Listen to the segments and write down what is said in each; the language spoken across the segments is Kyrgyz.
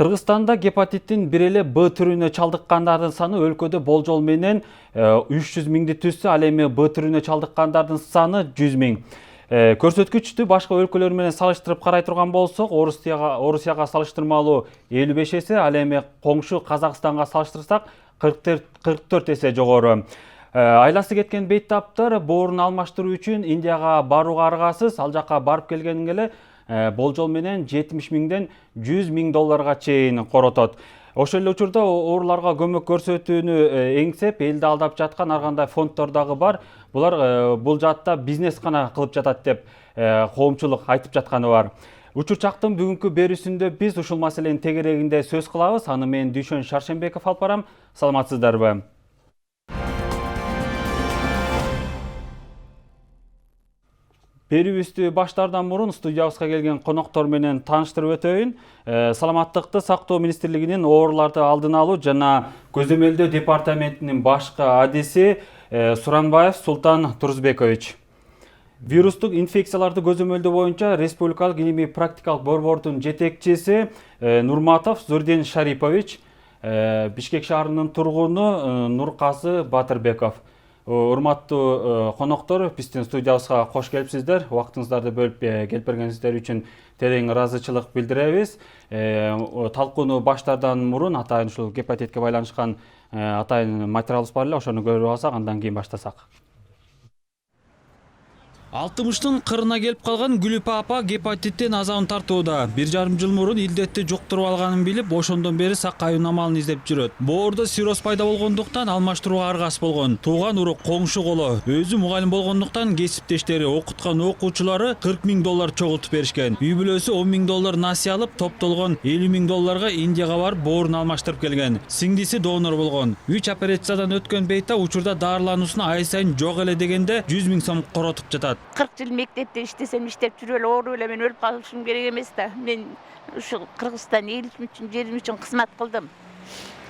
Кыргызстанда гепатиттин бир эле Б түрүнө чалдыккандардын саны өлкөдө болжол менен 300 миңди түзсө, ал эми Б түрүнө чалдыккандардын саны 100 миң. Көрсөткүчтү башка өлкөлөр менен салыштырып карай турган болсок, Орусияга салыштырмалуу 55 эсе, ал эми коңшу Казакстанга салыштырсак 44 эсе жогору. Айласы кеткен бейтаптар боорун алмаштыруу үчүн Индияга барууга аргасыз. Ал жака барып келгенин эле болжол менен 70 миңден 100 миң долларга чейин коротот. Ошол эле учурда ооруларга көмөк көрсөтүүнү эңсеп, элди алдап жаткан ар кандай фонддор дагы бар. Булар бул жаатта бизнес гана кылып жатат деп коомчулук айтып жатканы бар. Учурчактын бүгүнкү берүүсүндө биз ушул маселенин тегерегинде сөз кылабыз. Аны мен Дүйшөн Шаршембеков алып барам. Саламатсыздарбы? Берүүбүздү баштаардан мурун студиябызга келген коноктор менен тааныштырып өтөйүн. Саламаттыкты сактоо министрлигинин ооруларды алдын алуу жана көзөмөлдөө департаментинин башкы адиси Суранбаев Султан Турузбекович. Вирустук инфекцияларды көзөмөлдөө боюнча Республикалык илимий практикалык борбордун жетекчиси Нурматов Зурдин Шарипович, Бишкек шаарынын тургуну Нурказы Батырбеков. Урматтуу коноктор, биздин студиябызга кош келипсиздер. Убактыңыздарды бөлүп келип бергениңиздер үчүн терең ыраазычылык билдиребиз. Талкууну баштаардан мурун атайын ушул гепатитке байланышкан атайын материалыбыз бар эле, ошону көрүп алсак, андан кийин баштасак. 60-тын кырына келип калган Гүлүпа апа гепатиттен азабын тартууда. 1,5 жыл мурун илдетти жуктуруп алганын билип, ошондон бери сакаюун амалын издеп жүрөт. Боордо сирроз пайда болгондуктан алмаштырууга аргасыз болгон. Тууган урук коңшу коло. Өзү мугалим болгондуктан кесиптештери, окуткан окуучулары 40 миң доллар чогултуп беришкен. Үй бүлөсү 10 миң доллар насыя алып, топтолгон 50 миң долларга Индияга барып боорун алмаштырып келген. Сиңдиси донор болгон. 3 операциядан өткөн бейта учурда дарылануусуна ай сайын жок эле дегенде 100 миң сом коротуп жатат. 40 жыл мектепте иштесем, иштеп жүрүп эле ооруп эле мен өлүп калышым керек эмес да. Мен ушу Кыргызстан элим үчүн, жерим үчүн кызмат кылдым.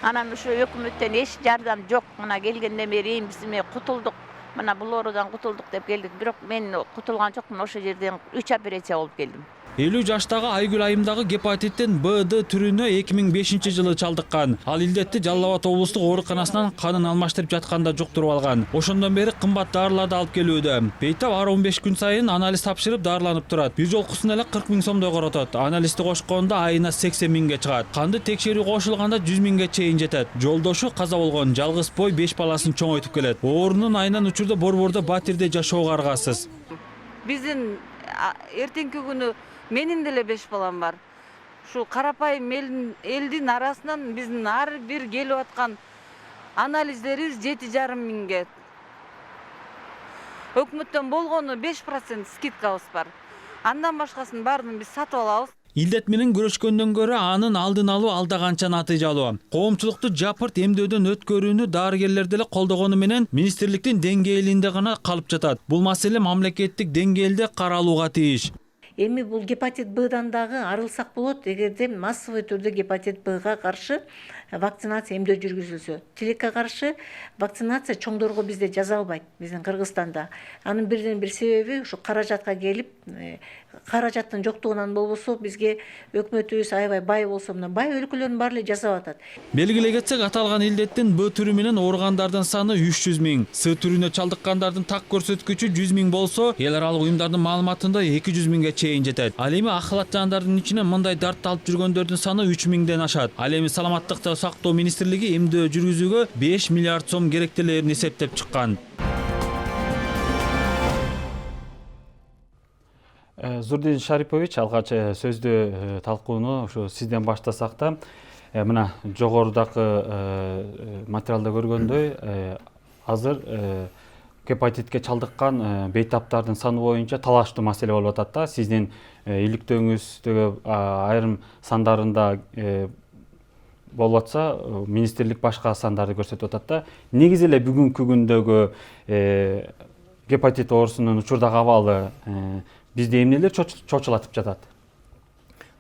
Анан ушу өкмөттөн эч жардам жок. Мына келгенден бери биз кутулдук. Мына бул оорудан кутулдук деп келдик. Бирок мен кутулган жокмун. Ошол жерден 3 операция болуп келдим. 50 жаштагы Айгүл айымдагы гепатиттин Б-Д түрүнө 2005 жылы чалдыккан. Ал илдетти Жалал Абад облустук ооруканасынан канын алмаштырып жатканда жуктуруп алган. Ошондон бери кымбат дарыларды алып келүүдө. Бейтап ар 15 күн сайын анализ тапшырып дарыланып турат. Бир жолкусуна эле 40 миң сомдой коротот. Анализди кошкондо айына 80 миңге чыгат. Канды текшерүү кошулганда 100 миңге чейин жетет. Жолдошу каза болгон, жалгыз бой 5 баласын чоңойтуп келет. Оорунун айынан учурда борбордо Батирде жашоого аргасыз. Биздин эртеңки күнү менин деле 5 балам бар. Шу карапайым элдин арасынан биздин ар бир келип аткан анализдерибиз 7,5 миңге. Өкмөттөн болгону 5% скидкабыз бар. Андан башкасын баарын биз сатып алабыз. Илдет менен күрөшкөндөн көрө анын алдын алуу алда канча натыйжалуу. Коомчулукту жапырт эмдөөдөн өткөрүүнү дарыгерлер деле колдогону менен министрликтин деңгээлинде гана калып жатат. Бул маселе мамлекеттик деңгээлде каралууга тийиш. Эми бул гепатит Б'дан дагы арылсак болот, эгерде массовый түрдө гепатит Б'га каршы вакцинация эмдөө жүргүзүлсө. Тилекке каршы вакцинация чоңдорго бизде жасалбайт, биздин Кыргызстанда. Анын бирден бир себеби ушу каражатка келип, каражаттын жоктугунан болбосо бизге өкмөтүбүз аябай бай болсо, мына бай өлкөлөрдүн баары эле жасап атат. Белгилей кетсек, аталган илдеттин Б түрү менен ооругандардын саны 300 миң. С түрүнө чалдыккандардын так көрсөткүчү 100 миң болсо, эл аралык уюмдардын маалыматында 200 миңге чейин жетет. Ал эми акылат жандардын ичинен мындай дартты алып жүргөндөрдүн саны 3 миңден ашат. Ал эми саламаттыкты сактоо министрлиги эмдөө жүргүзүүгө 5 миллиард сом керектелерин эсептеп чыккан. Зурдин Шарипович, алгач сөздү талкууну ушу сизден баштасак да, мына жогорудагы материалда көргөндөй, азыр гепатитке чалдыккан бейтаптардын саны боюнча талаштуу маселе болуп атат да. Сиздин иликтөөңүздөгү айрым сандарында болуп атса, министрлик башка сандарды көрсөтүп атат да. Негизи эле бүгүнкү күндөгү гепатит оорусунун учурдагы абалы бизде эмнелер чочулатып жатат?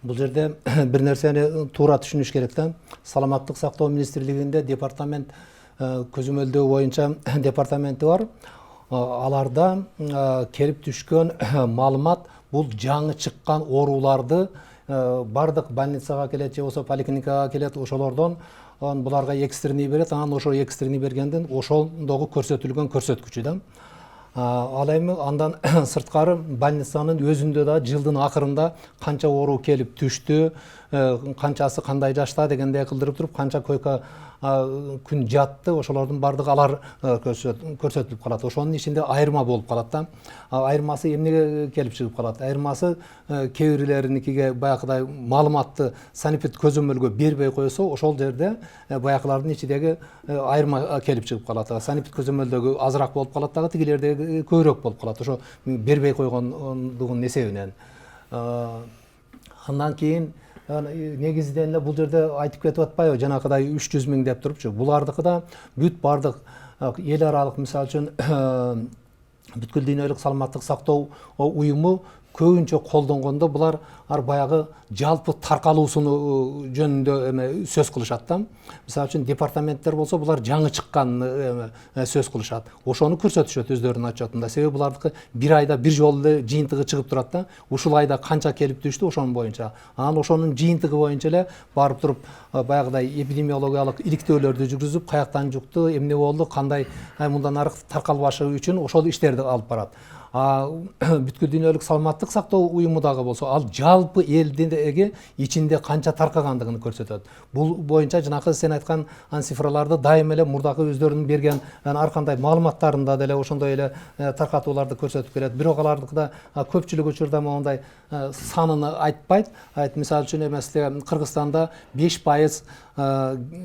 Бул жерде бир нерсени туура түшүнүш керек да. Саламаттык сактоо министрлигинде департамент көзөмөлдөө боюнча департаменти бар. Аларда келип түшкөн маалымат бул жаңы чыккан ооруларды бардык больницага келет же болбосо поликлиникага келет, ошолордон буларга экстренный берет, анан ошо экстренный бергенден ошондогу көрсөтүлгөн көрсөткүчү да. Ал эми андан сырткары больницанын өзүндө да жылдын акырында канча оору келип түштү, канчасы кандай жашта дегендей кылдырып туруп, канча койка күн жатты, ошолордун бардыгы алар көрсөтүлүп калат. Ошонун ичинде айырма болуп калат да. Айырмасы эмнеге келип чыгып калат? Айырмасы кээ бирлериникиге баягыдай маалыматты санепид көзөмөлгө бербей койсо, ошол жерде баягылардын ичидеги айырма келип чыгып калат. Санепид көзөмөлдөгү азыраак болуп калат дагы, тигилердеги көбүрөөк болуп калат. Ошо бербей койгондугунун эсебинен. Андан кийин негизинен эле бул жерде айтып кетип атпайбы, жанакыдай 300 миң деп турупчу. Булардыкы да бүт бардык эл аралык, мисалы үчүн бүткүл дүйнөлүк саламаттык сактоо уюму көбүнчө колдонгондо булар баягы жалпы таркалуусуну жөнүндө сөз кылышат да. Мисалы үчүн департаменттер болсо булар жаңы чыккан сөз кылышат. Ошону көрсөтүшөт өздөрүнүн отчетунда. Себеби булардыкы бир айда бир жолу эле жыйынтыгы чыгып турат да. Ушул айда канча келип түштү, ошонун боюнча. Анан ошонун жыйынтыгы боюнча эле барып туруп баягыдай эпидемиологиялык иликтөөлөрдү жүргүзүп, каяктан жукту, эмне болду, кандай мындан ары таркалбашы үчүн ошол иштерди алып барат. Бүткүл дүйнөлүк саламаттык сактоо уюму дагы болсо, ал жалпы элдиги ичинде канча таркагандыгын көрсөтөт. Бул боюнча жанакы сен айткан цифраларды дайым эле мурдагы өздөрүнүн берген ар кандай маалыматтарында деле ошондой эле таркатууларды көрсөтүп келет. Бирок алардыкы көпчүлүк учурда моундай санын айтпайт. Мисалы үчүн эместе Кыргызстанда 5%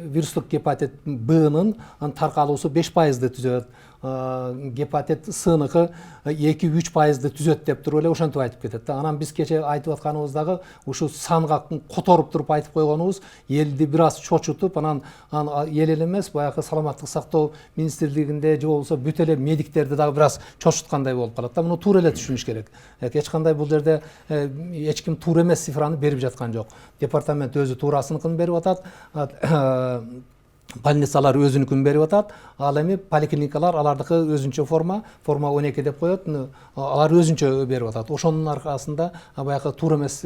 вирустук гепатит Б'нын таркалуусу 5%ды түзөт. Гепатит С-ныкы 2-3%ды түзөт деп туруп эле ошентип айтып кетет. Анан биз кече айтып атканыбыздагы ушу санга которуп туруп айтып койгонубуз элди бир аз чочутуп, анан эл эле эмес, баягы саламаттык сактоо министрлигинде же болбосо бүт эле медиктерди дагы бир аз чочуткандай болуп калат. Муну туура эле түшүнүш керек. Эч кандай бул жерде эч ким туура эмес цифраны берип жаткан жок. Департамент өзү туурасыныкын берип атат. Больницалар өзүнүкүн берип атат. Ал эми поликлиникалар алардыкы өзүнчө форма 12 деп коет. Алар өзүнчө берип атат. Ошонун аркасында баягы туура эмес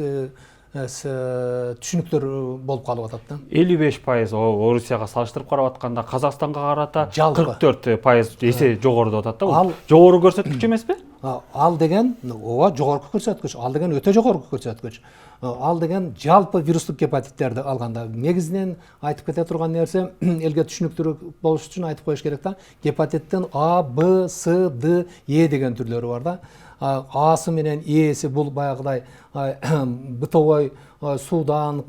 түшүнүктөр болуп калып атат да. 55% Орусияга салыштырып карап атканда Казакстанга карата 44% эсе жогору деп атат да. Ал жогору көрсөткүч эмеспи? Ал деген ооба жогорку көрсөткүч. Ал деген өтө жогорку көрсөткүч. Ал деген жалпы вирустук гепатиттерди алганда. Негизинен айтып кете турган нерсе, элге түшүнүктүү болуш үчүн айтып коюш керек да. Гепатиттин А, Б, С, Д, Е деген түрлөрү бар да. Асы менен Эси бул баягыдай бытовой суудан,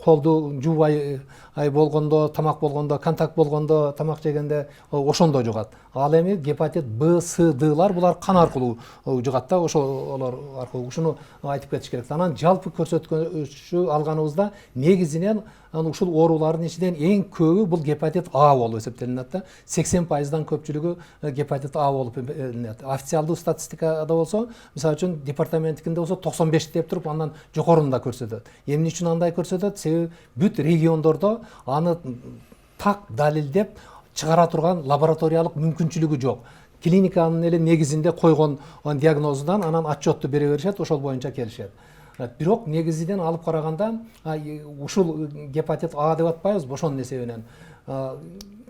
колду жуубай болгондо, тамак болгондо, контакт болгондо, тамак жегенде ошондо жугат. Ал эми гепатит Б, С, Д'лар булар кан аркылуу жугат да, ошолор аркылуу. Ушуну айтып кетиш керек. Анан жалпы көрсөткүчү алганыбызда негизинен ушул оорулардын ичинен эң көбү бул гепатит А болуп эсептелинет да. 80%дан көпчүлүгү гепатит А болуп эсептелинет. Официалдуу статистикада болсо, мисалы үчүн департаменттикинде болсо 95 деп туруп, андан жогорунда көрсөтөт. Эмне үчүн андай көрсөтөт? Себеби бүт региондордо аны так далилдеп чыгара турган лабораториялык мүмкүнчүлүгү жок. Клиниканын эле негизинде койгон диагнозунан анан отчетту бере беришет, ошол боюнча келишет. Бирок негизинен алып караганда ушул гепатит А деп атпайбызбы, ошонун эсебинен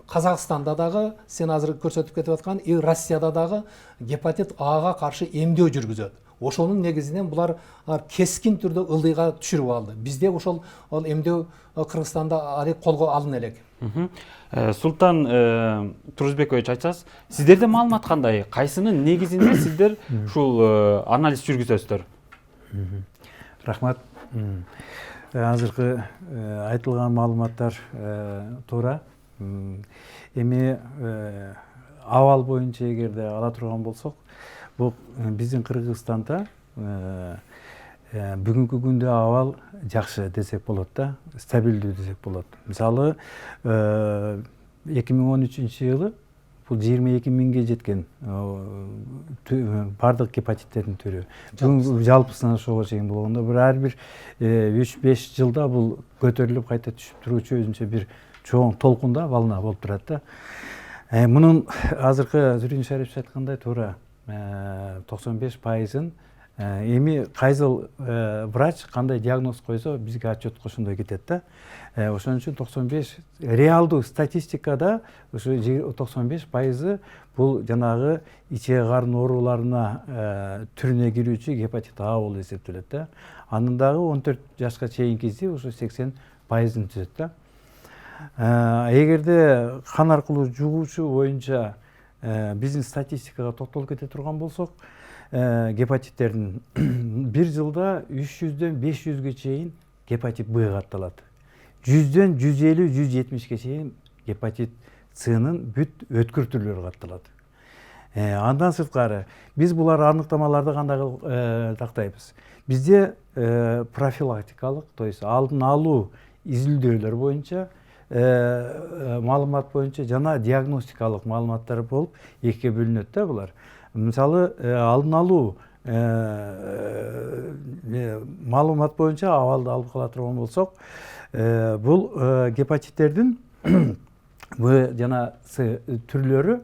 Казакстанда дагы сен азыр көрсөтүп кетип аткан Россияда дагы гепатит Ага каршы эмдөө жүргүзөт. Ошонун негизинен булар кескин түрдө ылдыйга түшүрүп алды. Бизде ошол эмдөө Кыргызстанда колго алына элек. Султан Турузбекович, айтсаңыз, сиздерде маалымат кандай? Кайсынын негизинде сиздер ушул анализ жүргүзөсүздөр? Рахмат. Азыркы айтылган маалыматтар туура. Эми абал боюнча эгерде ала турган болсок, бул биздин Кыргызстанда бүгүнкү күндө абал жакшы десек болот да, стабилдүү десек болот. Мисалы 2013-жылы бул 22 миңге жеткен бардык гепатиттердин түрү. Бүгүн жалпысынан ошого чейин болгондо ар бир 3-5 жылда бул көтөрүлүп кайта түшүп туручу өзүнчө бир чоң толкунда волна болуп турат да. Мунун азыркы Зурин Шарипович айткандай туура, 95%-ын эми кайсыл врач кандай диагноз койсо бизге отчетко ошондой кетет да. Ошон үчүн 95 реалдуу статистикада ошо 95% бул жанагы ичек карын ооруларына түрүнө кирүүчү гепатит А болуп эсептелет да. Анын дагы 14 жашка чейинкиси ошо 80%ын түзөт да. Эгерде кан аркылуу жугуучу боюнча биздин статистикага токтолуп кете турган болсок, гепатиттердин бир жылда 300дөн 500ге чейин гепатит Б катталат. 100дөн 150-170ге чейин гепатит Цнын бүт өткүр түрлөрү катталат. Андан сырткары биз булар аныктамаларды кандай тактайбыз? Бизде профилактикалык, то есть алдын алуу изилдөөлөр боюнча маалымат боюнча жана диагностикалык маалыматтар болуп экиге бөлүнөт да булар. Мисалы алдын алуу маалымат боюнча абалды алып кала турган болсок, бул гепатиттердин Б жана С түрлөрү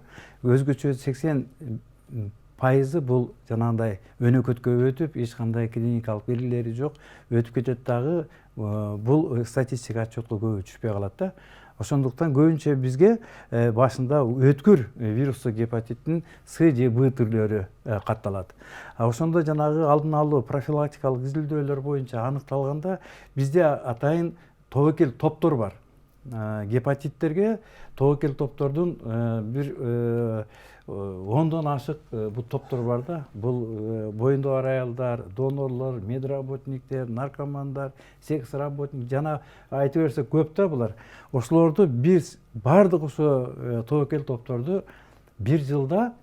өзгөчө 80% бул жанагындай өнөкөткө өтүп, эч кандай клиникалык белгилери жок, өтүп кетет дагы. Бул статистика отчетко көбү түшпөй калат да. Ошондуктан көбүнчө бизге башында өткүр вирустук гепатиттин С же Б түрлөрү катталат. Ошондо жанагы алдын алуу профилактикалык изилдөөлөр боюнча аныкталганда бизде атайын тобокел топтор бар. Гепатиттерге тобокел топтордун бир 10дон ашык бул топтор бар да. Бул боюнда бар аялдар, донорлор, медработниктер, наркомандар, секс работник жана айтып берсек көп да булар. Ошолорду биз бардык ошо тобокел топторду бир жылда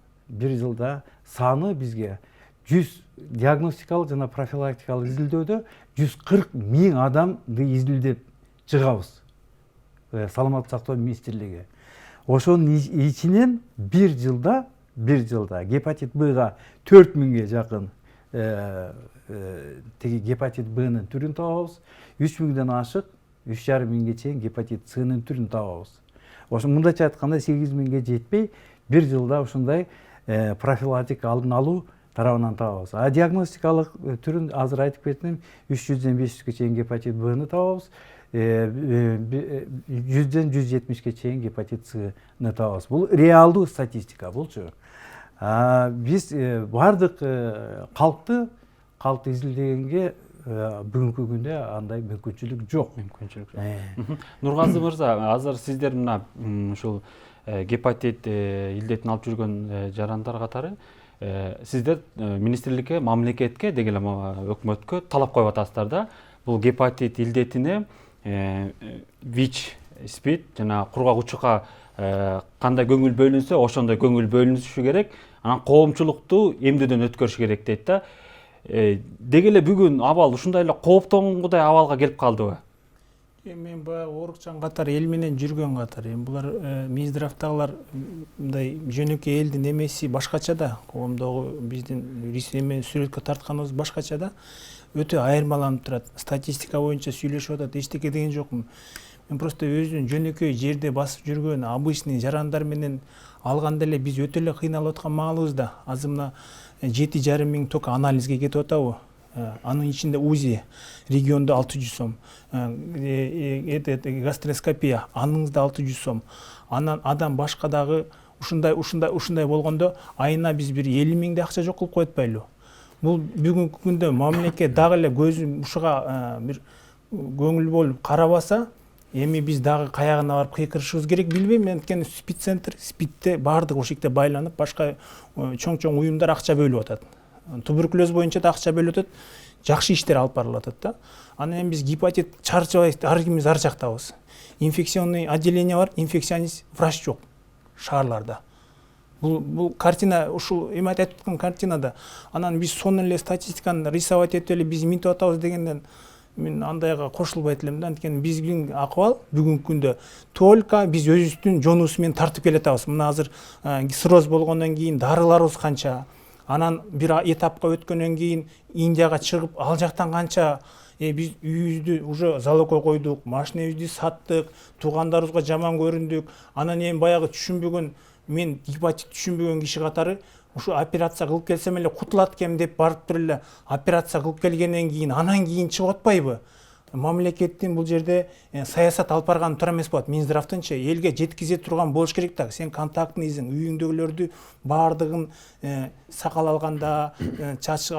саны бизге 100 диагностикалык жана профилактикалык изилдөөдө 140 000 адамды изилдеп чыгабыз. Саламаттык сактоо министрлиги. Ошонун ичинен бир жылда гепатит Бга 4000ге жакын теги гепатит Бнын түрүн табабыз. 3000ден ашык 3500ге чейин гепатит Цнын түрүн табабыз. Ошо мындайча айтканда 8000ге жетпей бир жылда ошондой профилактика алдын алуу тарабынан табабыз. Диагностикалык түрүн азыр айтып кеттим, 300ден 500ге чейин гепатит Бны табабыз. 100ден 170ге чейин гепатит Цны табабыз. Бул реалдуу статистика болчу. Биз бардык калкты изилдегенге бүгүнкү күндө андай мүмкүнчүлүк жок. Нургазы мырза, азыр сиздер мына ушул гепатит илдетин алып жүргөн жарандар катары сиздер министрликке, мамлекетке деги эле өкмөткө талап коюп атасыздар да. Бул гепатит илдетине ВИЧ, СПИД жана кургак учукка кандай көңүл бөлүнсө, ошондой көңүл бөлүнүшү керек. Анан коомчулукту эмдөөдөн өткөрүш керек дейт да. Деги эле бүгүн абал ушундай эле кооптонгондой абалга келип калдыбы? Мен баягы оорукчан катары эл менен жүргөн катары. Булар Минздравдагылар мындай жөнөкөй элдин эмеси башкача да. Коомдогу биздин эме сүрөткө тартканыбыз башкача да. Өтө айырмаланып турат. Статистика боюнча сүйлөшүп атат, эчтеке деген жокмун. Мен просто өзүн жөнөкөй жерде басып жүргөн обычный жарандар менен алганда эле биз өтө эле кыйналып аткан маалыбызда. Азыр мына 7,5 миң только анализге кетип атабы. Анын ичинде УЗИ региондо 600 сом, гастроскопия аныңызда 600 сом. Анан адам башка дагы ушундай болгондо айына биз бир 50 миңдей акча жок кылып коет байлы. Бул бүгүнкү күндө мамлекет дагы эле көзүн ушуга бир көңүл болуп карабаса, эми биз дагы каягына барып кыйкырышыбыз керек билбейм. Анткени СПИД-центр, СПИДте бардык ошикте байланып, башка чоң уюмдар акча бөлүп атат. Туберкулез боюнча да акча бөлүп атат, жакшы иштер алып барылып атат да. Анан эми биз гепатит чарчабай ар кимибиз ар жактабыз. Инфекционный отделение бар, инфекционист врач жок шаарларда. Бул картина ушул эми айтып аткан картинада. Анан биз сонун эле статистиканы рисовать этип эле биз минтип атабыз дегенден мен андайга кошулбайт элем да. Анткени биздин акыбал бүгүнкү күндө только биз өзүбүздүн жонубуз менен тартып келатабыз. Мына азыр цирроз болгондон кийин дарыларыбыз канча. Анан бир этапка өткөндөн кийин Индияга чыгып, ал жактан канча биз үйүбүздү уже залогко койдук, машинебизди саттык, туугандарыбызга жаман көрүндүк. Анан эми баягы түшүнбөгөн, мен гепатит түшүнбөгөн киши катары ушу операция кылып келсем эле кутулат экем деп барып туруп эле операция кылып келгенден кийин анан кийин чыгып атпайбы? Мамлекеттин бул жерде саясат алып барганы туура эмес болот. Минздравдынчы элге жеткизе турган болуш керек да. Сен контактный изиң, үйүңдөгүлөрдү баардыгын сакал алганда, чач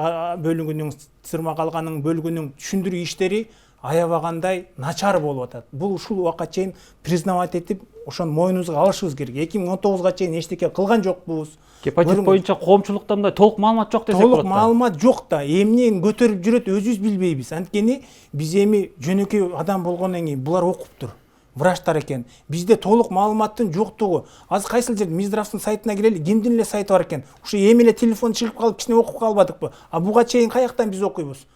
бөлүгүнүң, тырмак алганың бөлүгүнүң түшүндүрүү иштери аябагандай начар болуп атат. Бул ушул убакка чейин признавать этип, ошону мойнубузга алышыбыз керек. 2019 чейин эчтеке кылган жокпуз. Гепатит боюнча коомчулукта мындай толук маалымат жок десек болот. Толук маалымат жок да. Эмнени көтөрүп жүрөт өзүбүз билбейбиз. Анткени биз эми жөнөкөй адам болгондон кийин булар окуптур. Врачтар экен. Бизде толук маалыматтын жоктугу. Азыр кайсыл жерде Минздравдын сайтына кирели, кимдин эле сайты бар экен. Ушу эми эле телефон чыгып калып кичине окуп калбадыкпы? А буга чейин каяктан биз окуйбуз?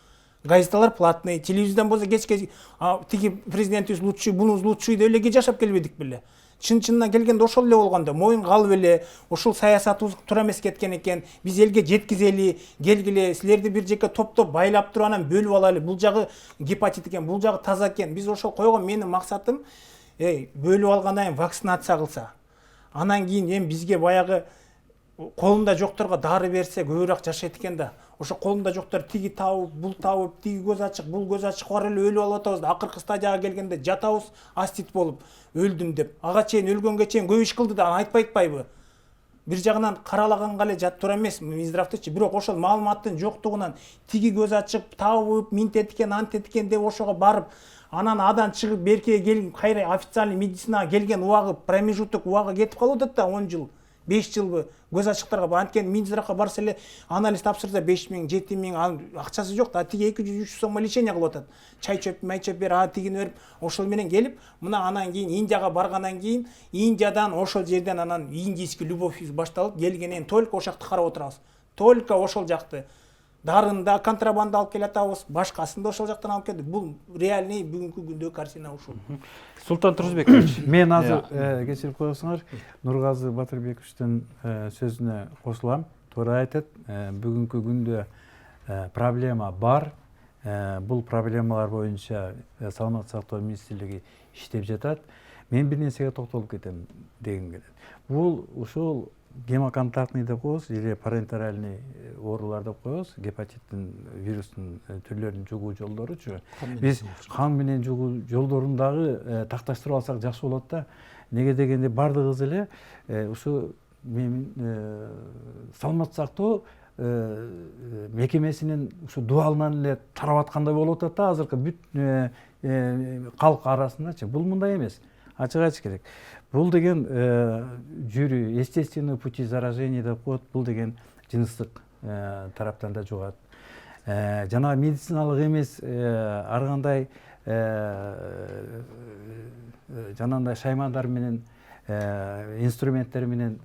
Газеталар платный, телевизордан болсо кечке тиги президентибиз лучший, бунубуз лучший деп эле жашап келбедик беле? Чын-чынына келгенде ошол эле болгондо, моюн калып эле, ушул саясатыбыз туура эмес кеткен экен. Биз элге жеткизели, келгиле, силерди бир жеке топтоп байлап туруп анан бөлүп алалы. Бул жагы гепатит экен, бул жагы таза экен. Биз ошол койгон менин максатым, бөлүп алгандан кийин вакцинация кылса. Анан кийин эми бизге баягы колунда жокторго дары берсе көбүрөөк жашайт экен да. Ошо колунда жоктор тиги табып, бул табып, тиги көз ачык, бул көз ачык бар эле өлүп алып атабыз. Акыркы стадияга келгенде жатабыз, астит болуп өлдүм деп. Ага чейин өлгөнгө чейин көп иш кылды да, айтпайбы? Бир жагынан каралаганга эле жат туура эмес Минздравдычы, бирок ошол маалыматтын жоктугунан тиги көз ачык, табып, минтет экен, антет экен деп ошого барып, анан адан чыгып беркеге келип, кайра официальный медицинага келген убагы, промежуток убагы кетип калып атат да, 10 жыл. 5 жылбы көз ачыктарга анткени Минздравга барса эле анализ тапшырса 5000, 7000 акчасы жок да, тиги 200-300 сомго лечение кылып атат. Чай чөп, май чөп бер, тигини берип, ошол менен келип, мына анан кийин Индияга баргандан кийин, Индиядан ошол жерден анан индийский любовь башталып, келгенен только ошол жакты карап отурабыз. Только ошол жакты. Дарын да контрабанда алып келатабыз, башкасын да ошол жактан алып келдик. Бул реальный бүгүнкү күндө картина ушул. Султан Турузбекович, мен азыр кечирип коесуңар, Нургазы Батырбековичтин сөзүнө кошулам. Туура айтат. Бүгүнкү күндө проблема бар. Бул проблемалар боюнча Саламаттык сактоо министрлиги иштеп жатат. Мен бир нерсеге токтолуп кетем дегим келет. Бул ушул гемоконтактный деп коебуз, или парентеральный оорулар деп коебуз, гепатиттин вирустун түрлөрүнүн жугуу жолдоручу. Биз кан менен жугуу жолдорун дагы такташтырып алсак жакшы болот да. Неге дегенде бардыгыбыз эле ушу саламаттык сактоо мекемесинин ушу дубалынан эле тарап аткандай болуп атат да азыркы бүт калк арасындачы. Бул мындай эмес. Ачык айтыш керек. Бул деген жүрүү, естественный пути заражения деп коет. Бул деген жыныстык тараптан да жугат. Жана медициналык эмес ар кандай жанагындай шаймандар менен инструменттер менен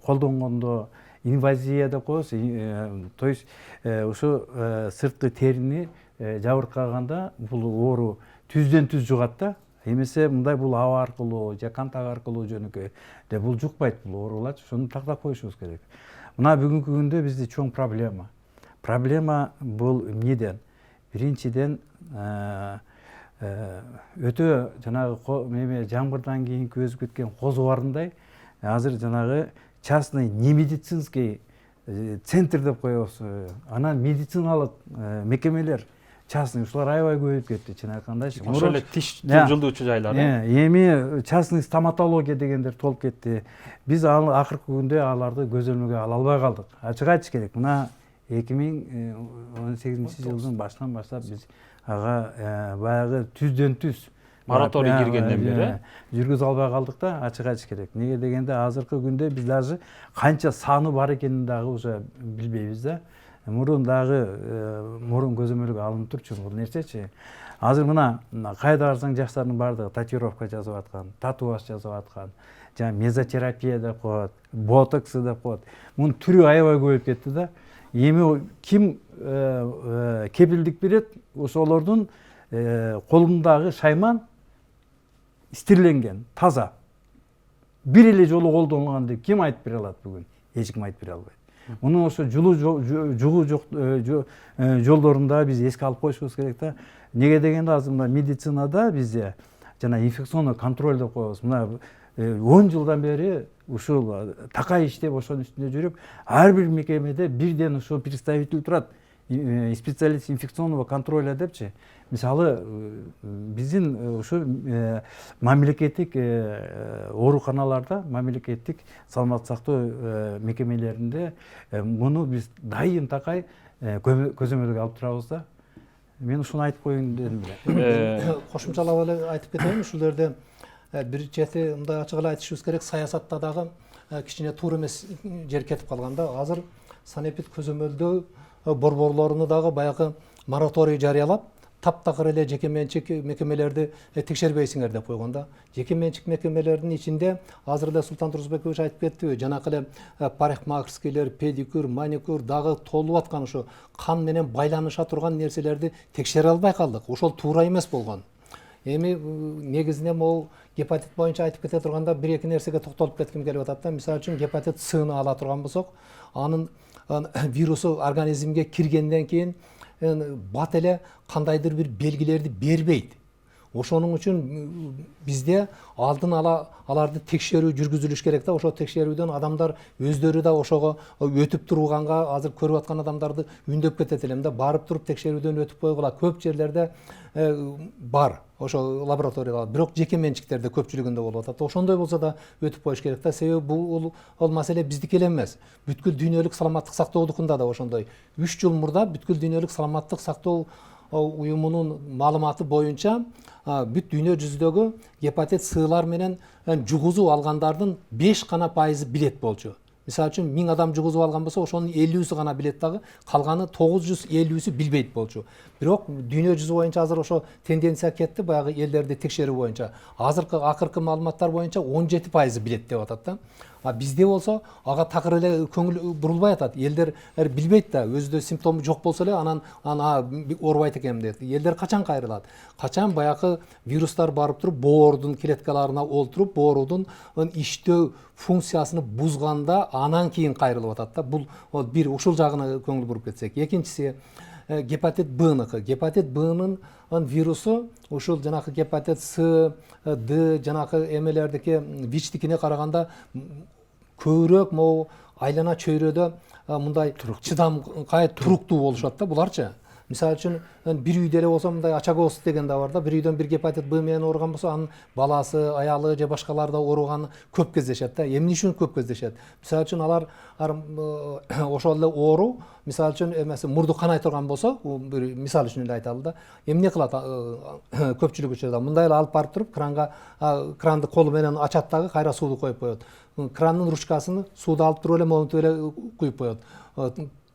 колдонгондо инвазия деп коебуз. То есть ушу сырткы терини жабыркаганда бул оору түздөн түз жугат да. Эмесе мындай бул аба аркылуу же контакт аркылуу жөнөкөй деп бул жукпайт бул оорулар. Шуну тактап коюшубуз керек. Мына бүгүнкү күндө бизде чоң проблема. Проблема бул эмнеден? Биринчиден өтө жанагы жамгырдан кийинки өзүп кеткен козу барындай азыр жанагы частный немедицинский центр деп коебуз. Анан медициналык мекемелер частный ушулар аябай көбөйүп кетти, чын айткандачы. Ошол эле тиш жылдоочу жайлар. Эми частный стоматология дегендер толуп кетти. Биз акыркы күндө аларды көзөмөлгө ала албай калдык. Ачык айтыш керек. Мына 2018-жылдын башынан баштап биз ага баягы түздөн түз мораторий киргенден бери жүргүзө албай калдык да, ачык айтыш керек. Неге дегенде азыркы күндө биз даже канча саны бар экенин дагы уже билбейбиз да. Мурун дагы мурун көзөмөлгө алынып турчу бул нерсечи. Азыр мына кайда барсаң жаштардын баардыгы татуировка жазып аткан, татуаж жазып аткан, жана мезотерапия деп коет, ботокс деп коет. Мунун түрү аябай көбөйүп кетти да. Эми ким кепилдик берет? Ошолордун колундагы шайман стирленген, таза. Бир эле жолу колдонулган деп ким айтып бере алат бүгүн? Эч ким айтып бере албайт. Муну ошо жугуу жолдорунда биз эске алып коюшубуз керек да. Неге дегенде азыр мына медицинада бизде жана инфекционный контроль деп коебуз. Мына 10 жылдан бери ушул такай иштеп ошонун үстүндө жүрүп, ар бир мекемеде бирден ушул представитель турат. Специалист инфекционного контроля депчи. Мисалы биздин ушу мамлекеттик ооруканаларда, мамлекеттик саламаттык сактоо мекемелеринде муну биз дайым такай көзөмөлгө алып турабыз да. Мен ушуну айтып коеюн дедим эле. Кошумчалап эле айтып кетейин, ушул жерде бир чети мындай ачык эле айтышыбыз керек, саясатта дагы кичине туура эмес жер кетип калган да. Азыр санэпид көзөмөлдөө борборлоруну дагы баягы мораторий жарыялап, таптакыр эле жеке менчик мекемелерди текшербейсиңер деп койгон да. Жеке менчик мекемелердин ичинде азыр эле Султан Турсунбекович айтып кетти, жанакы эле парикмахерскийлер, педикюр, маникюр дагы толуп аткан ушу кан менен байланыша турган нерселерди текшере албай калдык. Ошол туура эмес болгон. Эми негизинен могу гепатит боюнча айтып кете турганда бир эки нерсеге токтолуп кетким келип атат да. Мисалы үчүн гепатит Сны ала турган болсок, анын вирусу организмге киргенден кийин бат эле кандайдыр бир белгилерди бербейт. Ошонун үчүн бизде алдын ала аларды текшерүү жүргүзүлүш керек да. Ошо текшерүүдөн адамдар өздөрү да ошого өтүп турганга азыр көрүп аткан адамдарды үндөп кетет элем да. Барып туруп текшерүүдөн өтүп койгула. Көп жерлерде бар ошо лабораториялар, бирок жеке менчиктерде көпчүлүгүндө болуп атат. Ошондой болсо да өтүп коюш керек да. Себеби бул маселе биздики эле эмес. Бүткүл дүйнөлүк саламаттык сактоодукунда да ошондой. 3 жыл мурда бүткүл дүйнөлүк саламаттык сактоо уюмунун маалыматы боюнча бүт дүйнө жүзүндөгү гепатит Сылар менен жугузуп алгандардын 5% билет болчу. Мисалы үчүн 1000 адам жугузуп алган болсо, ошонун 50-сі гана билет дагы, калганы 950-сі билбейт болчу. Бирок дүйнө жүзү боюнча азыр ошо тенденция кетти, баягы элдерди текшерүү боюнча. Азыркы акыркы маалыматтар боюнча 17% билет деп атат да. Бизде болсо ага такыр эле көңүл бурулбай атат. Элдер билбейт да, өзүдө симптому жок болсо эле анан оорубайт экенмин дейт. Элдер качан кайрылат? Качан баягы вирустар барып туруп боордун клеткаларына олтуруп, боордун иштөө функциясыны бузганда анан кийин кайрылып атат да. Бул бир ушул жагына көңүл буруп кетсек. Экинчиси гепатит Б-ныкы. Гепатит Б-нын вирусу ушул жанакы гепатит С, Д, жанакы эмелердики ВИЧ-тикине караганда көбүрөөк могу айлана чөйрөдө мындай чыдамкай туруктуу болушат да буларчы. Мисалы үчүн бир үйдө эле болсо мындай очаговоз деген да бар да. Бир үйдөн бир гепатит Б менен ооруган болсо, анын баласы, аялы же башкалар да ооруганы көп кездешет да. Эмне үчүн көп кездешет? Мисалы үчүн алар ошол эле оору, мисалы үчүн эмеси мурду канай турган болсо, бир мисал үчүн эле айталы да. Эмне кылат көпчүлүк учурда? Мындай эле алып барып туруп кранды колу менен ачат дагы, кайра сууду коюп коет. Кранын ручкасын сууду алып туруп эле монтип эле куюп коет.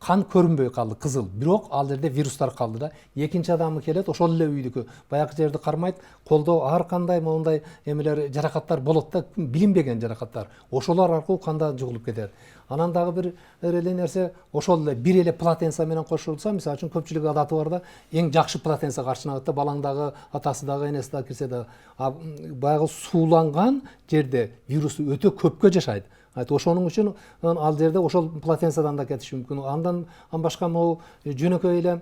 Кан көрүнбөй калды, кызыл. Бирок ал жерде вирустар калды да. Экинчи адамы келет, ошол эле үйдүкү. Баягы жерди кармайт, колдо ар кандай мондай эмелер, жаракаттар болот да, билинбеген жаракаттар. Ошолор аркылуу канда жугулуп кетет. Анан дагы бир эле нерсе, ошол эле бир эле платенса менен кошулса, мисалы үчүн көпчүлүк адаты бар да, эң жакшы платенса каршына алат да, балаң дагы, атасы дагы, энеси дагы кирсе да, баягы сууланган жерде вирус өтө көпкө жашайт. Ошонун үчүн ал жерде ошол платенсадан да кетиши мүмкүн. Андан башка могу жөнөкөй эле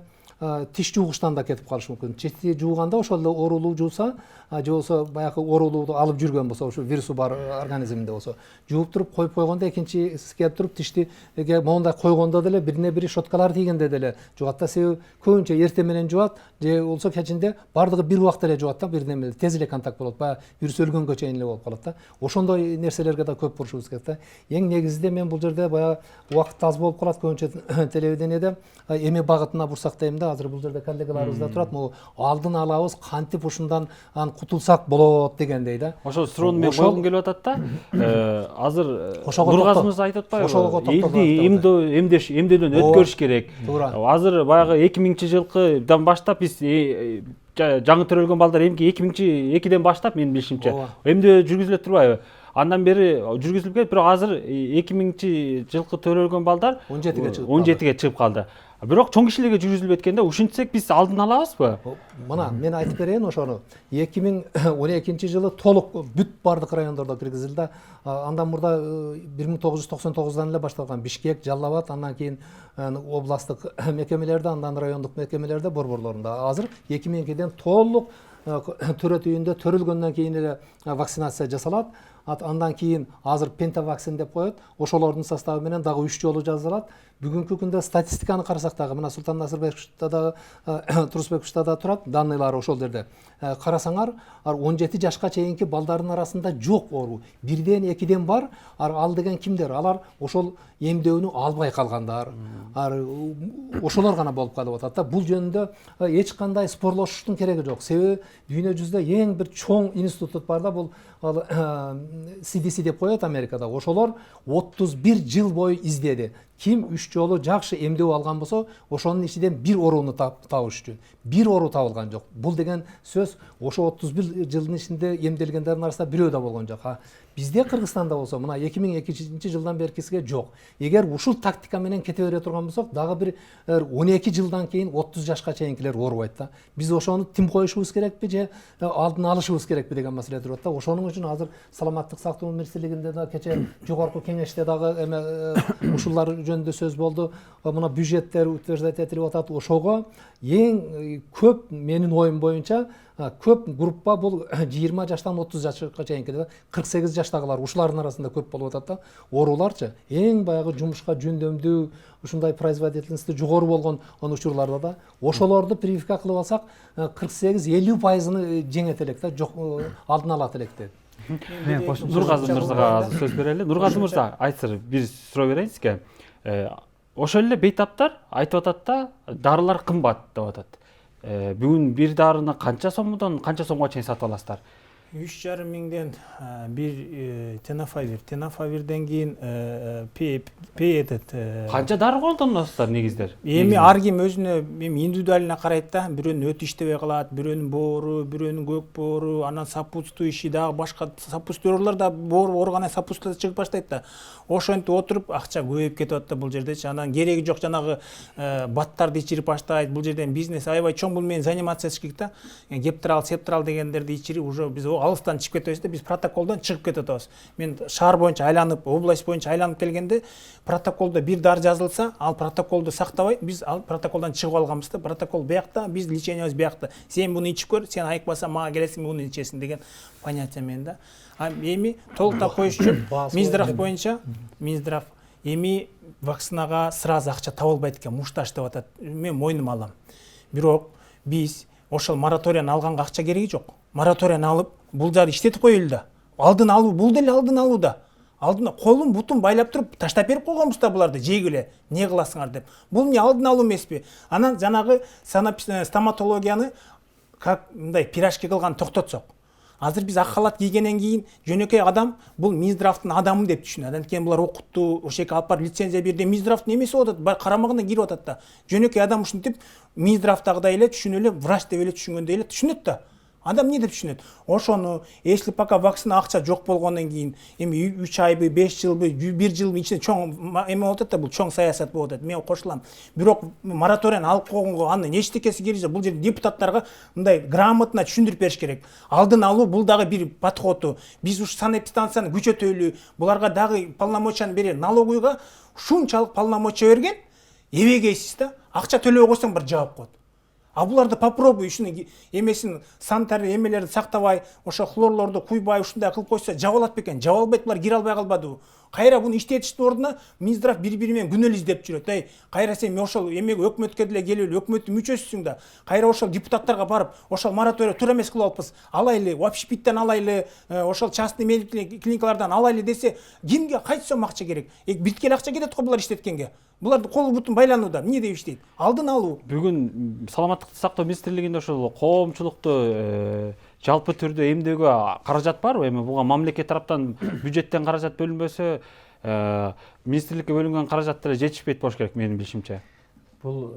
тиш жуугучтан да кетип калышы мүмкүн. Тишти жууганда ошол эле оорулуу жууса, же болсо баягы оорулууду алып жүргөн болсо, ошо вирусу бар организминде болсо, жууп туруп коюп койгондо экинчиси келип туруп тиштиге моундай койгондо деле бирине бири щоткалар тийгенде деле жугат да. Себеби көбүнчө эртең менен жуат, же болсо кечинде бардыгы бир убакта эле жуат да, бирине бири тез эле контакт болот, баягы вирус өлгөнгө чейин эле болуп калат да. Ошондой нерселерге да көп бурушубуз керек да. Эң негизинде мен бул жерде баягы убакыт аз болуп калат көбүнчө телевидениеде эме багытына бурсак дейм да. Азыр бул жерде коллегаларыбыз да турат, могу алдын алабыз, кантип ушундан кутулсак болот дегендей да. Ошол суроону мен койгум келип атат да. Азыр Нургазымыз айтып атпайбы? Элди эмдөөдөн өткөрүш керек. Азыр баягы 2000 жылкыдан баштап биз жаңы төрөлгөн балдар эмки 2002-ден баштап менин билишимче эмдөө жүргүзүлө турбайбы? Андан бери жүргүзүлүп келет, бирок азыр 2000 жылкы төрөлгөн балдар 17-ге чыгып калды. Бирок чоң кишилерге жүргүзүлүп эткенде ушинтсек биз алдын алабызбы? Мына мен айтып берейин ошону. 2012 жылы толук бүт бардык райондордо киргизилди. Андан мурда 1999 эле башталган Бишкек, Жалал Абад, андан кийин областтык мекемелерде, андан райондук мекемелерде, борборлорунда. Азыр 2002ден толук төрөт үйүндө төрөлгөндөн кийин эле вакцинация жасалат. Андан кийин азыр пентавакцин деп коет. Ошолордун составы менен дагы 3 жолу жасалат. Бүгүнкү күндө статистиканы карасак дагы, мына Султан Назарбековичта дагы, Турсунбековичта да турат, данныйлар ошол жерде. Карасаңар, 17 жашка чейинки балдардын арасында жок оору. 1ден 2ден бар. Ал деген кимдер? Алар ошол эмдөөнү албай калгандар. Ошолор гана болуп калып атат да. Бул жөнүндө эч кандай спорлошуштун кереги жок. Себеби дүйнө жүзүндө эң бир чоң институт бар да, бул CDC деп коет Америкада. Ошолор 31 жыл бою издеди. Ким 3 жолу жакшы эмдөө алган болсо, ошонун ичинен бир орууну табыш үчүн. Бир оруу табылган жок. Бул деген сөз ошо 31 жылдын ичинде эмделгендердин арасында бирөө да болгон жок. Бизде Кыргызстанда болсо, мына 2002 жылдан беркисиге жок. Эгер ушул тактика менен кете бере турган болсок, дагы бир 12 жылдан кийин 30 жашка чейинкилер оорубайт да. Биз ошону тим коюшубуз керекпи же алдын алышыбыз керекпи деген маселе турат да. Ошонун үчүн азыр саламаттык сактоо министрлигинде да кече жогорку кеңеште дагы ушулар жөнүндө сөз болду. Мына бюджеттер утверждать этилип атат. Ошого эң көп менин оюм боюнча көп группа бул 20 жаштан 30 жашка чейинки, 48 жаштагылар, ушулардын арасында көп болуп атат да. Ооруларчы эң баягы жумушка жөндөмдүү, ушундай производительности жогору болгон учурларда да ошолорду прививка кылып алсак 48-50%-ны жеңет элек да, алдын алат элек деп. Нургазы мырзага сөз берели. Нургазы мырза, айтсыр, бир суроо берейин сизге. Ошол эле бейтаптар айтып атат да, дарылар кымбат деп атат. Бүгүн бир дарыны канча сомдон канча сомго чейин сатып аласыздар? 3,5 миңден бир тенафавирден кийин Канча дары колдоносуздар негиздер? Эми ар ким өзүнө индивидуалына карайт да. Бирөөнүн өтү иштебей калат, бирөөнүн боору, бирөөнүн көк боору, анан сопутствующий дагы башка сопутствующийлер да ооргана сопутствующий чыгып баштайт да. Ошентип отуруп акча көбөйүп кетип атат да бул жердечи. Анан кереги жок жанагы баттарды ичирип баштайт. Бул жерден бизнес аябай чоң, бул менен заниматься этиш керек да. Гептрал, септрал дегендерди ичирип уже биз алыстан чыгып кетебиз да, биз протоколдон чыгып кетип атабыз. Мен шаар боюнча айланып, область боюнча айланып келгенде протоколдо бир дары жазылса, ал протоколду сактабай, биз ал протоколдон чыгып алганбыз да. Протокол биякта, биз лечениябыз биякта. Сен буну ичип көр, сен айыкпасаң мага келесиң, буну ичесиң деген понятие менен да. Эми толуктап коюш үчүн Минздрав боюнча, Минздрав эми вакцинага сразу акча табылбайт экен, мушташ деп атат. Мен мойнума алам. Бирок биз ошол мораторияны алганга акча кереги жок. Мораторияны алып, бул жарды иштетип коелу да. Алдын алуу, бул деле алдын алуу да. Алдына колун бутун байлап туруп таштап берип койгонбуз да буларды, жегиле, не кыласыңар деп. Бул эмне алдын алуу эмеспи? Анан жанагы стоматологияны как мындай пирожки кылган токтотсок. Азыр биз ак халат кийгенден кийин жөнөкөй адам бул Минздравдын адамы деп түшүнөт. Анткени булар окутту, ошеке алып барып лицензия берди. Минздравдын эмеси болуп атат, карамагына кирип атат да. Жөнөкөй адам ушинтип Минздравдагыдай эле түшүнө эле, врач деп эле түшүнгөндөй эле түшүнөт да. Адам не деп түшүнөт? Ошону, если пока вакцина акча жок болгондон кийин, эми 3 айбы, 5 жылбы, 1 жылдын ичинде чоң эме болуп атат да, бул чоң саясат болуп атат. Мен кошулам. Бирок мораторияны алып койгонго анын эчтекеси кереги жок. Бул жерде депутаттарга мындай грамотно түшүндүрүп бериш керек. Алдын алуу бул дагы бир подходу. Биз уш санэпидстанцияны күчөтөлү, буларга дагы полномочияны берели. Налоговыйга ушунчалык полномочия берген, эбегейсиз да. Акча төлөбөй койсоң бир жаап коет. А буларды попробуй ушуну эмесин санитарий эмелерди сактабай, ошо хлорлорду куйбай ушундай кылып койсо жаба алат бекен. Жаба албайт, булар кире албай калбадыбы? Кайра буну иштетиштин ордуна Минздрав бири-бири менен күнөөлүү издеп жүрөт. Кайра сен ошол эмеге өкмөткө деле келип, өкмөттүн мүчөсүсүң да. Кайра ошол депутаттарга барып, ошол моратория туура эмес кылып алыппыз. Алайлы, общепиттен алайлы, ошол частный медицина клиникалардан алайлы десе, кимге кайсы сом акча керек? Биткеле акча кетет го булар иштеткенге. Буларды колу бутун байланууда. Эмне деп иштейт? Алдын алуу. Бүгүн саламаттыкты сактоо министрлигинде ошол коомчулукту жалпы түрдө эмдөөгө каражат барбы? Эми буга мамлекет тараптан бюджеттен каражат бөлүнбөсө, министрликке бөлүнгөн каражат деле жетишпейт болуш керек менин билишимче. Бул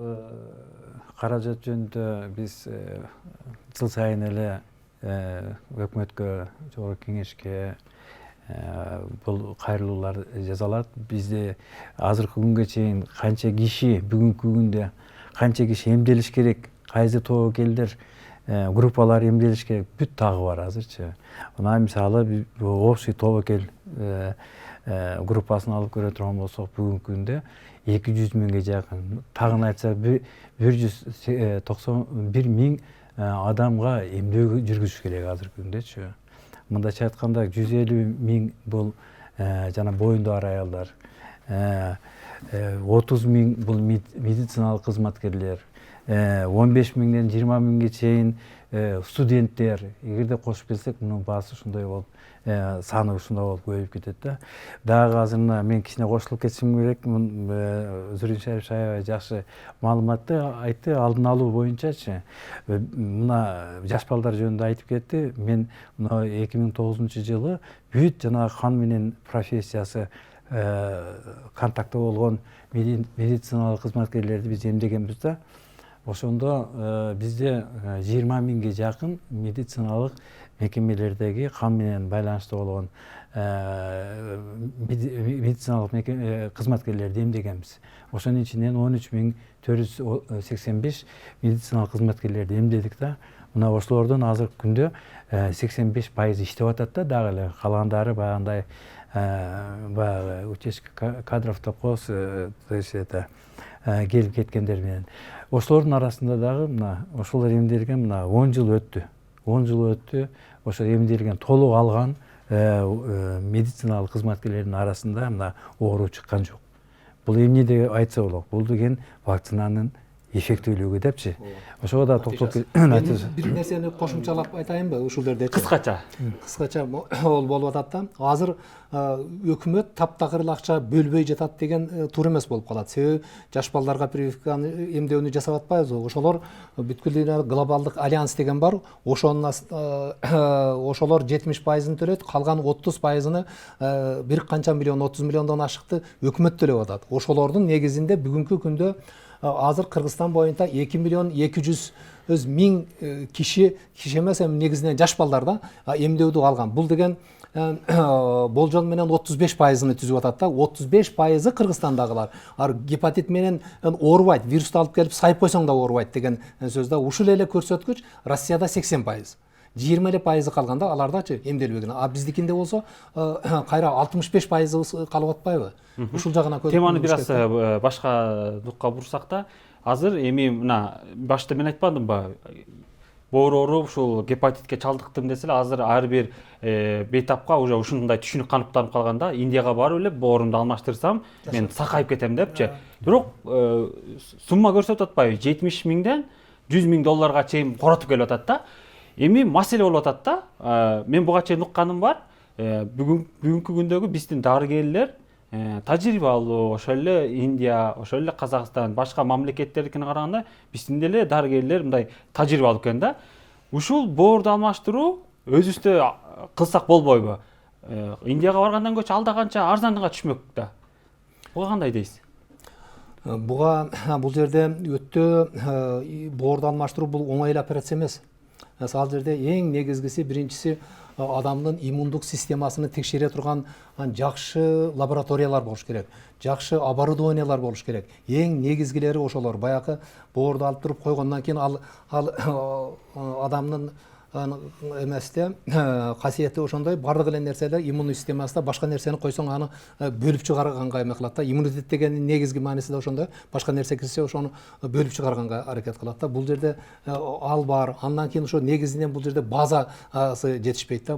каражат жөнүндө биз жыл сайын эле өкмөткө, жогорку кеңешке, бул кайрылуулар жасалат. Бизде азыркы күнгө чейин канча киши, бүгүнкү күндө канча киши эмделиш керек, кайсы тобокелдер группалар эмделиш керек, бүт тагы бар азырчы. Мына мисалы общий тобокел группасын алып көрө турган болсок, бүгүнкү күндө 200 миңге жакын, тагын айтсак 191 миң адамга эмдөө жүргүзүш керек азыркы күндөчү. Мындайча айтканда 150 миң бул жана боюндагы аялдар, 30 миң бул медициналык кызматкерлер, 15 миңден 20 миңге чейин студенттер. Эгерде кошуп келсек, мунун баасы ушундай болуп, саны ушундай болуп көбөйүп кетет да. Дагы азыр мен кичине кошулуп кетишим керек. Зүрүншарипович аябай жакшы маалыматты айтты, алдын алуу боюнчачы. Мына жаш балдар жөнүндө айтып кетти. Мен 2009-жылы бүт жанагы кан менен профессиясы контакты болгон медициналык кызматкерлерди биз эмдегенбиз да. Ошондо бизде 20 миңге жакын медициналык мекемелердеги кан менен байланыштуу болгон медициналык кызматкерлерди эмдегенбиз. Ошонун ичинен 13.485 медициналык кызматкерлерди эмдедик да. Мына ошолордун азыркы күндө 85% иштеп атат да, дагы эле калгандары баягындай баягы учетка кадров деп коебуз, то есть это келип кеткендер менен. Ошолордун арасында дагы мына ошолор эмделген, мына 10 жыл өттү. 10 жыл өттү. Ошо эмделген, толук алган медициналык кызматкерлердин арасында мына оору чыккан жок. Бул эмне деп айтса болот? Бул деген вакцинанын эффектүүлүгү депчи. Ошого да токтолуп бир нерсени кошумчалап айтайынбы ушул жерде? Кыскача ол болуп атат да. Азыр өкмөт таптакыр эле акча бөлбөй жатат деген туура эмес болуп калат. Себеби жаш балдарга прививканы эмдөөнү жасап атпайбызбы? Ошолор бүткүл дүйнөлүк глобалдык альянс деген бар. Ошолор 70%-ын төлөйт, калган 30%-ны бир канча миллион, 30 миллиондон ашыкты өкмөт төлөп атат. Ошолордун негизинде бүгүнкү күндө азыр Кыргызстан боюнча 2.200.000 киши эмес, негизинен жаш балдар да эмдөөдү алган. Бул деген болжол менен 35%-ны түзүп атат да. 35%-ы Кыргызстандагылар. Гепатит менен оорубайт, вирусту алып келип сайып койсоң да оорубайт деген сөз да. Ушул эле көрсөткүч Россияда 80%. 20% калганда алардачы эмделбеген. А биздикинде болсо кайра 65% калып атпайбы? Ушул жагына көрүп. Теманы бир аз башка нукка бурсак да, азыр эми мына башта мен айтпадымбы? Боорору ушул гепатитке чалдыктым десе эле, азыр ар бир бейтапка уже ушундай түшүнүк каныктанып калганда, Индияга барып эле боорумду алмаштырсам, мен сакайып кетем депчи. Бирок сумма көрсөтүп атпайбы? 70 миңден 100 миң долларга чейин коротуп келип атат да. Эми маселе болуп атат да. Мен буга чейин укканым бар. Бүгүнкү күндөгү биздин дарыгерлер тажрыйбалуу, ошол эле Индия, ошол эле Казакстан, башка мамлекеттердикине караганда биздин деле дарыгерлер мындай тажрыйбалуу экен да. Ушул боорду алмаштыруу өзүбүздө кылсак болбойбу? Индияга баргандан көчү алда канча арзанга түшмөк да. Буга кандай дейсиз? Буга бул жерде өтө боорду алмаштыруу бул оңой эле операция эмес. Ал жерде эң негизгиси, биринчиси адамдын иммундук системасыны текшере турган жакшы лабораториялар болуш керек, жакшы оборудованиялар болуш керек. Эң негизгилери ошолор. Баягы боорду алып туруп койгондон кийин ал адамдын эместе касиети ошондой, бардык эле нерселер иммундук системасында башка нерсени койсоң аны бөлүп чыгарганга эме кылат да. Иммунитет деген негизги мааниси да ошондой. Башка нерсе кирсе ошону бөлүп чыгарганга аракет кылат да. Бул жерде ал бар. Андан кийин ошо негизинен бул жерде базасы жетишпейт да.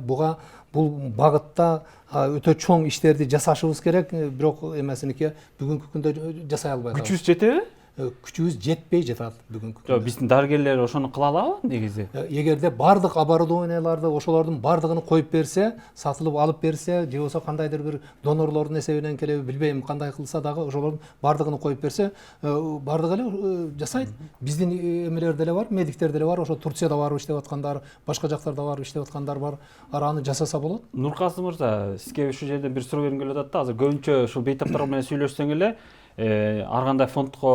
Бул багытта өтө чоң иштерди жасашыбыз керек, бирок эмесиники бүгүнкү күндө жасай албайт. Күчүбүз жетеби? Күчүбүз жетпей жатат бүгүнкү күндө. Биздин дарыгерлер ошону кыла алабы негизи? Эгерде бардык оборудованияларды ошолордун бардыгын коюп берсе, сатылып алып берсе, же болбосо кандайдыр бир донорлордун эсебинен келеби, билбейм кандай кылса дагы ошолордун бардыгын коюп берсе, бардыгы эле жасайт. Биздин эмелер деле бар, медиктер деле бар, ошо Турцияда барып иштеп аткандар, башка жактарда барып иштеп аткандар бар. Аны жасаса болот. Нуркасым мырза, сизге ушул жерден бир суроо бергим келип атат да. Азыр көбүнчө ушул бейтаптар менен сүйлөшсөң эле, ар кандай фондко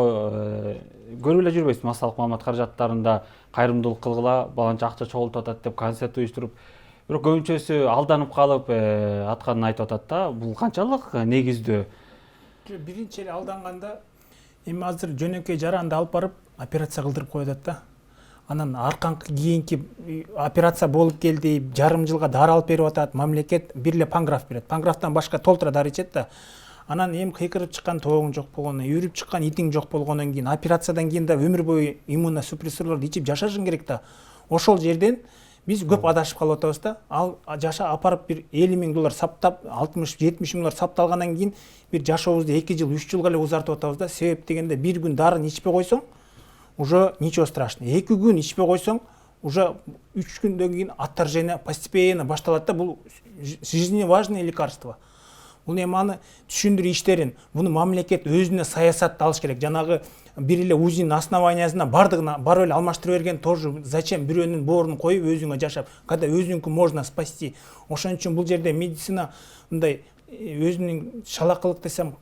көрүп эле жүрбөйсүз, массалык маалымат каражаттарында кайрымдуулук кылгыла, баланча акча чогултуп атат деп концерт уюштуруп. Бирок көбүнчөсү алданып калып атканын айтып атат да. Бул канчалык негиздүү? Биринчи эле алданганда эми азыр жөнөкөй жаранды алып барып операция кылдырып коюп атат да. Анан арканкы кийинки операция болуп келди, жарым жылга дары алып берип атат, мамлекет бир эле панграф берет. Панграфтан башка толтура дары ичет да. Анан эми кыйкырып чыккан тоогуң жок болгондон, үйрүп чыккан итиң жок болгондон кийин, операциядан кийин да өмүр бою иммуносупрессорлорду ичип жашашың керек да. Ошол жерден биз көп адашып калып атабыз да. Ал жаша апарып бир 50 000 доллар саптап, 60-70 000 доллар сапталгандан кийин бир жашообузду 2 жыл, 3 жылга эле узартып атабыз да. Себеп дегенде бир күн дарын ичпей койсоң, уже ничего страшного. 2 күн ичпей койсоң, уже 3 күндөн кийин отторжение постепенно башталат да. Бул жизненно важное лекарство. Бул эми аны түшүндүрүү иштерин, буну мамлекет өзүнө саясатты алыш керек. Жанагы бир эле УЗИнин основаниясына бардыгына барып эле алмаштырып берген тоже зачем бирөөнүн боорун коюп өзүңө жашап, когда өзүңкү можно спасти. Ошон үчүн бул жерде медицина мындай өзүнүн шалакылык десем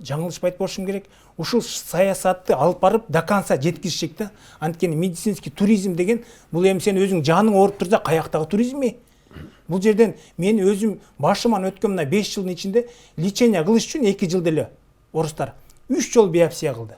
жаңылышпайт болушум керек. Ушул саясатты алып барып до конца жеткизишек да. Анткени медицинский туризм деген бул эми сен өзүң жаның ооруп турса каяктагы туризм? Бул жерден мен өзүм башыман өткөн мына 5 жылдын ичинде лечение кылыш үчүн 2 жылда эле орустар 3 жол биопсия кылды.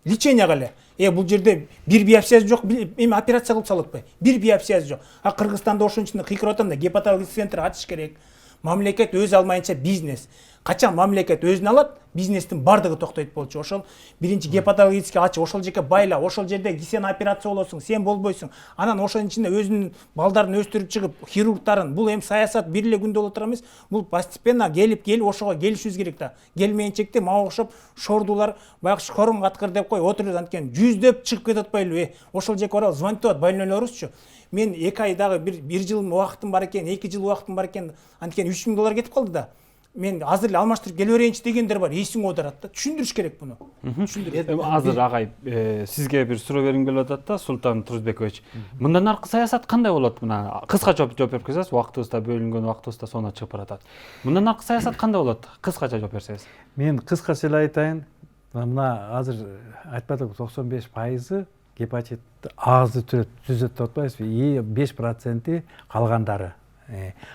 Леченияга эле. Бул жерде бир биопсиясы жок, эми операция кылып салып атпайбы? Бир биопсиясы жок. Кыргызстанда ошон үчүн кыйкырып атам да, гепатология центр ачыш керек. Мамлекет өз алмайынча бизнес. Качан мамлекет өзүн алат, бизнестин бардыгы токтойт болчу. Ошол биринчи гепатологический ачы, ошол жерге байла, ошол жерде сен операция болосуң, сен болбойсуң. Анан ошонун ичинде өзүнүн балдарын өстүрүп чыгып, хирургтарын, бул эми саясат бир эле күндө боло тура эмес. Бул постепенно келип ошого келишибиз керек да. Келмейинчекте мага окшоп шордулар, баягы шорум каткыр деп кой, отуруп анткени жүздөп чыгып кетип атпайлыбы? Ошол жерге барып звонить атат больнойлорубузчу. Мен 2 ай дагы бир жыл убактым бар экен, 2 жыл убактым бар экен. Анткени 3 000 доллар кетип калды да. Мен азыр эле алмаштырып келе берейинчи дегендер бар. Эсиң оодарат да. Түшүндүрүш керек буну. Эми азыр агай сизге бир суроо бергим келип атат да, Султан Турузбекович. Мындан аркы саясат кандай болот? Мына кыскача жооп берип койсоңуз, убактыбыз да бөлүнгөн, убактыбыз да соңуна чыгып баратат. Мындан аркы саясат кандай болот? Кыскача жооп берсеңиз. Мен кыскача эле айтайын. Мына азыр айтпадык 95% гепатит азы түзөт деп атпайбызбы? 5% калгандары.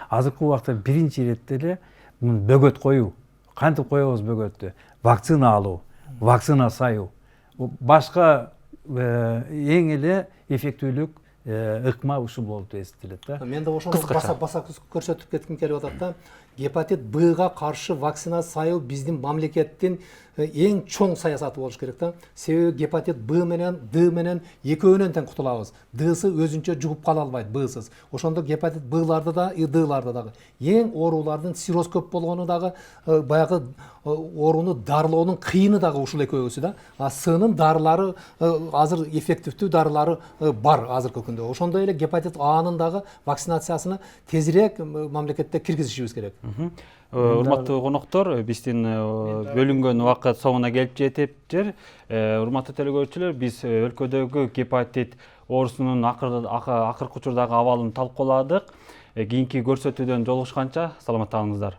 Азыркы убакта биринчи иретте эле бөгөт коюу. Кантип коебуз бөгөттү? Вакцина алуу, вакцина саю. Башка эң эле эффектүүлүк ыкма ушул болуп эсептелет да. Мен да ошону баса көрсөтүп кетким келип атат да. Гепатит Б-га каршы вакцина саю биздин мамлекеттин эң чоң саясаты болуш керек да. Себеби гепатит Б менен Д менен экөөнөн тең кутулабыз. Дсы өзүнчө жугуп кала албайт Бсыз. Ошондо гепатит Бларды да, Дларды дагы. Эң оорулардын сироз көп болгону дагы баягы ооруну дарылоонун кыйыны дагы ушул экөөсү да. Сынын дарылары азыр эффективдүү дарылары бар азыркы күндө. Ошондой эле гепатит Анын дагы вакцинациясына тезирээк мамлекетте киргизишибиз керек. Урматтуу коноктор, биздин бөлүнгөн убакыт соңуна келип жетиптир. Урматтуу телекөрүүчүлөр, биз өлкөдөгү гепатит оорусунун акыркы учурдагы абалын талкууладык. Кийинки көрсөтүүдөн жолугушканча саламатта калыңыздар.